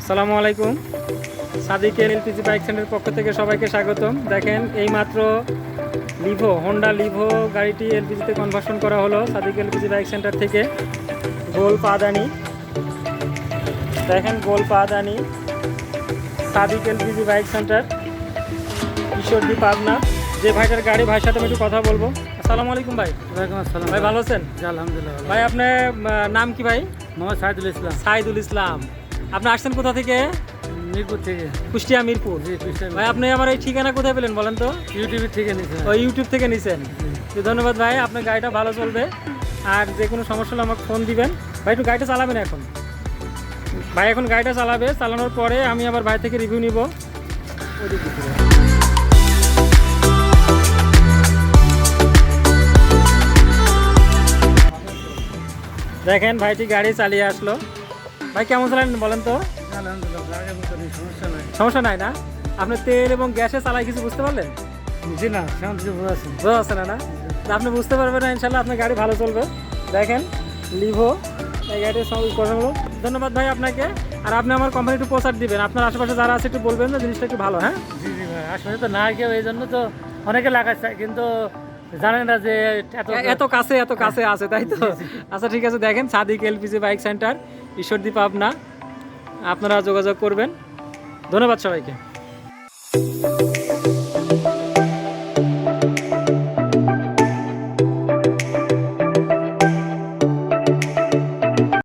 আসসালামু আলাইকুম। সাদিকের এলপিজি বাইক সেন্টারের পক্ষ থেকে সবাইকে স্বাগতম। দেখেন এইমাত্র হোন্ডা লিভো গাড়িটি এলপিজিতে কনভার্সন করা হলো সাদিক এলপিজি বাইক সেন্টার থেকে। গোল পাদানি, দেখেন গোল পাদানি, Sadik LPG bike centre, Ishwardi, Pabna. যে ভাইটার গাড়ি, ভাইয়ের সাথে আমি একটু কথা বলবো। আসসালামু আলাইকুম ভাই। ওয়ালাইকুম আসসালাম। ভাই ভালো আছেন? আলহামদুলিল্লাহ। ভাই আপনার নাম কি ভাই? মোহাম্মদ সাইদুল ইসলাম, সাইদুল ইসলাম। আপনি আসছেন কোথা থেকে? মিরপুর থেকে। কুষ্টিয়া, মিরপুর। জি, কুষ্টিয়া। ভাই আপনি আমার এই ঠিকানা কোথায় পেলেন বলেন তো? ইউটিউব থেকে নিয়েছেন। ও ইউটিউব থেকে নিছেন। ধন্যবাদ ভাই, আপনার গাড়িটা ভালো চলবে। আর যে কোনো সমস্যা হলে আমাকে ফোন দিবেন। ভাই একটু গাড়িটা চালাবেন এখন। ভাই এখন গাড়িটা চালাবে, চালানোর পরে আমি আবার ভাই থেকে রিভিউ নিব। দেখেন ভাইটি গাড়ি চালিয়ে আসলো। ভাই কেমন চালান বলেন তো? আলহামদুলিল্লাহ, গাড়ির মতো নেই, সমস্যা নাই। সমস্যা নাই না? আপনি তেল এবং গ্যাসে চালাই কিছু বুঝতে পারলেন? জি না, সেমন কিছু বোঝা আছে। বোঝা যাচ্ছে না? তা আপনি বুঝতে পারবেন না, ইনশাল্লাহ আপনার গাড়ি ভালো চলবে। দেখেন লিভো এই গাড়ির সঙ্গে কথা বলো। ধন্যবাদ ভাই আপনাকে। আর আপনি আমার কোম্পানি একটু প্রচার দিবেন, আপনার আশেপাশে যারা আছে একটু বলবেন যে জিনিসটা একটু ভালো। হ্যাঁ জি জি ভাই, আসলে তো না কেউ, এই জন্য তো অনেকে লাগাচ্ছে, কিন্তু জানেন না যে এত কাছে আছে, তাই তো? আচ্ছা ঠিক আছে, দেখেন Sadiq LPG bike centre, Ishwardi, Pabna. আপনারা যোগাযোগ করবেন। ধন্যবাদ সবাইকে।